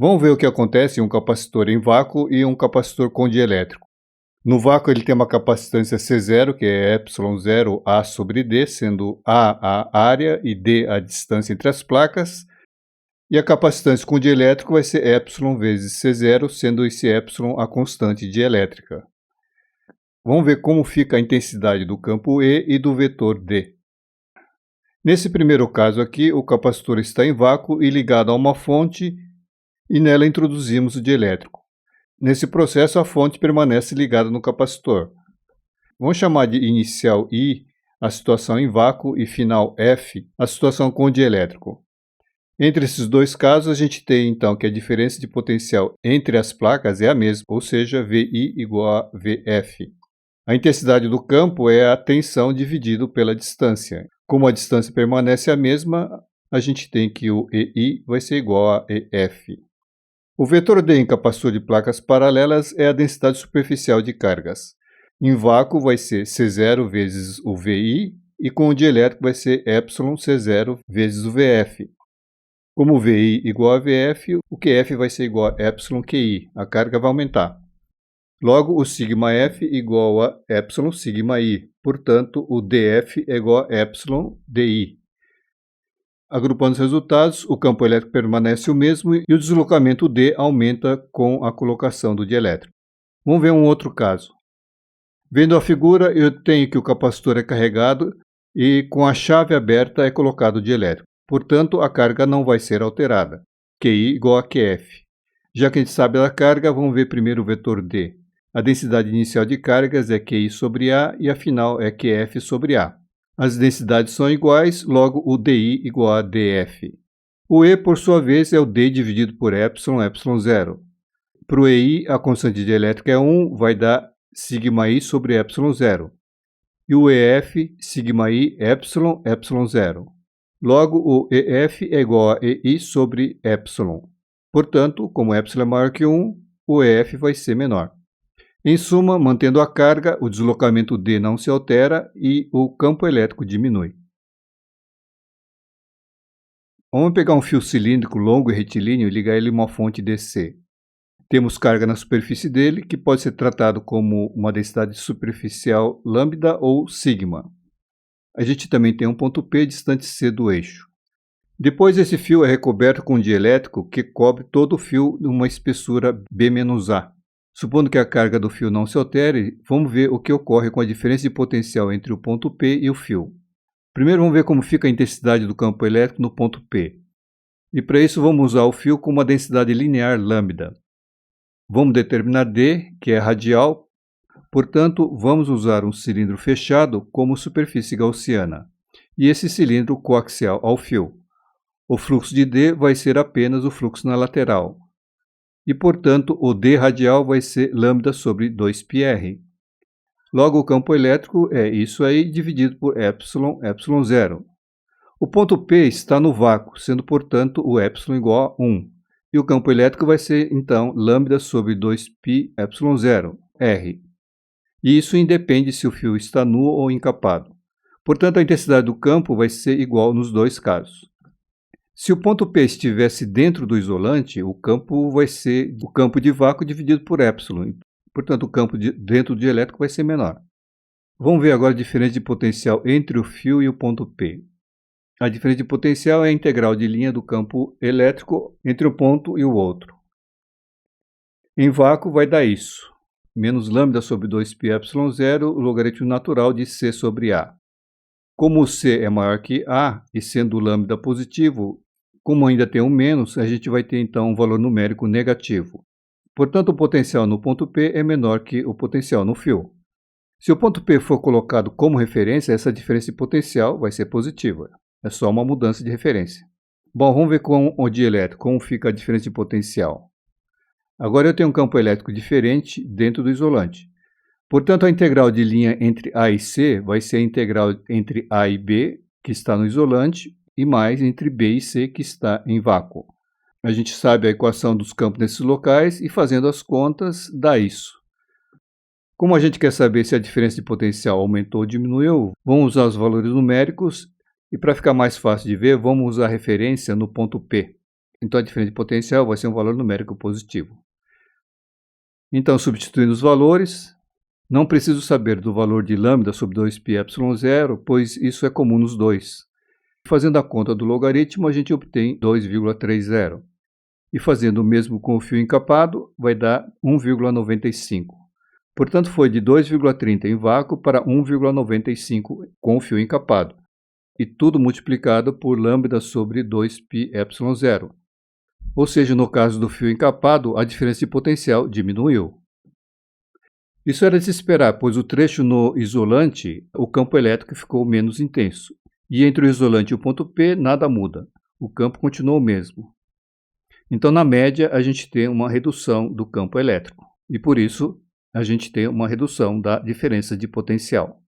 Vamos ver o que acontece em um capacitor em vácuo e um capacitor com dielétrico. No vácuo ele tem uma capacitância C0, que é ε0 A sobre D, sendo A a área e D a distância entre as placas. E a capacitância com dielétrico vai ser ε vezes C0, sendo esse ε a constante dielétrica. Vamos ver como fica a intensidade do campo E e do vetor D. Nesse primeiro caso aqui, o capacitor está em vácuo e ligado a uma fonte e nela introduzimos o dielétrico. Nesse processo, a fonte permanece ligada no capacitor. Vamos chamar de inicial I a situação em vácuo e final F a situação com o dielétrico. Entre esses dois casos, a gente tem então que a diferença de potencial entre as placas é a mesma, ou seja, VI igual a VF. A intensidade do campo é a tensão dividido pela distância. Como a distância permanece a mesma, a gente tem que o EI vai ser igual a EF. O vetor D em capacitor de placas paralelas é a densidade superficial de cargas. Em vácuo vai ser C0 vezes o VI e com o dielétrico vai ser εC0 vezes o VF. Como o VI igual a VF, o QF vai ser igual a εQI, a carga vai aumentar. Logo, o σF igual a εσI, portanto, o DF é igual a εDI. Agrupando os resultados, o campo elétrico permanece o mesmo e o deslocamento D aumenta com a colocação do dielétrico. Vamos ver um outro caso. Vendo a figura, eu tenho que o capacitor é carregado e com a chave aberta é colocado o dielétrico. Portanto, a carga não vai ser alterada. QI igual a QF. Já que a gente sabe da carga, vamos ver primeiro o vetor D. A densidade inicial de cargas é QI sobre A e a final é QF sobre A. As densidades são iguais, logo o DI igual a DF. O E, por sua vez, é o D dividido por ε0. Para o EI, a constante dielétrica é 1, vai dar σI sobre ε0. E o EF, σI ε0. Logo, o EF é igual a EI sobre ε. Portanto, como ε é maior que 1, o EF vai ser menor. Em suma, mantendo a carga, o deslocamento D não se altera e o campo elétrico diminui. Vamos pegar um fio cilíndrico longo e retilíneo e ligar ele a uma fonte DC. Temos carga na superfície dele, que pode ser tratado como uma densidade superficial lambda ou sigma. A gente também tem um ponto P distante C do eixo. Depois esse fio é recoberto com um dielétrico que cobre todo o fio numa espessura B-A. Supondo que a carga do fio não se altere, vamos ver o que ocorre com a diferença de potencial entre o ponto P e o fio. Primeiro vamos ver como fica a intensidade do campo elétrico no ponto P. E para isso vamos usar o fio com uma densidade linear lambda. Vamos determinar D, que é radial, portanto vamos usar um cilindro fechado como superfície gaussiana, e esse cilindro coaxial ao fio. O fluxo de D vai ser apenas o fluxo na lateral. E, portanto, o D radial vai ser lambda sobre 2πr. Logo, o campo elétrico é isso aí dividido por ε0. O ponto P está no vácuo, sendo, portanto, o ε igual a 1. E o campo elétrico vai ser, então, lambda sobre 2πε0, R. E isso independe se o fio está nu ou encapado. Portanto, a intensidade do campo vai ser igual nos dois casos. Se o ponto P estivesse dentro do isolante, o campo vai ser o campo de vácuo dividido por ε. Portanto, o campo dentro do dielétrico vai ser menor. Vamos ver agora a diferença de potencial entre o fio e o ponto P. A diferença de potencial é a integral de linha do campo elétrico entre um ponto e o outro. Em vácuo vai dar isso. Menos lambda sobre 2πε0, o logaritmo natural de C sobre A. Como o C é maior que A, e sendo o lambda positivo, como ainda tem um menos, a gente vai ter então um valor numérico negativo. Portanto, o potencial no ponto P é menor que o potencial no fio. Se o ponto P for colocado como referência, essa diferença de potencial vai ser positiva. É só uma mudança de referência. Bom, vamos ver com o dielétrico, como fica a diferença de potencial. Agora eu tenho um campo elétrico diferente dentro do isolante. Portanto, a integral de linha entre A e C vai ser a integral entre A e B, que está no isolante, e mais entre B e C, que está em vácuo. A gente sabe a equação dos campos nesses locais e fazendo as contas dá isso. Como a gente quer saber se a diferença de potencial aumentou ou diminuiu, vamos usar os valores numéricos e para ficar mais fácil de ver, vamos usar a referência no ponto P. Então, a diferença de potencial vai ser um valor numérico positivo. Então, substituindo os valores, não preciso saber do valor de lambda sobre 2πε0, pois isso é comum nos dois. Fazendo a conta do logaritmo, a gente obtém 2,30. E fazendo o mesmo com o fio encapado, vai dar 1,95. Portanto, foi de 2,30 em vácuo para 1,95 com o fio encapado. E tudo multiplicado por lambda sobre 2πε0. Ou seja, no caso do fio encapado, a diferença de potencial diminuiu. Isso era de se esperar, pois o trecho no isolante, o campo elétrico ficou menos intenso. E entre o isolante e o ponto P, nada muda. O campo continuou o mesmo. Então, na média, a gente tem uma redução do campo elétrico. E por isso, a gente tem uma redução da diferença de potencial.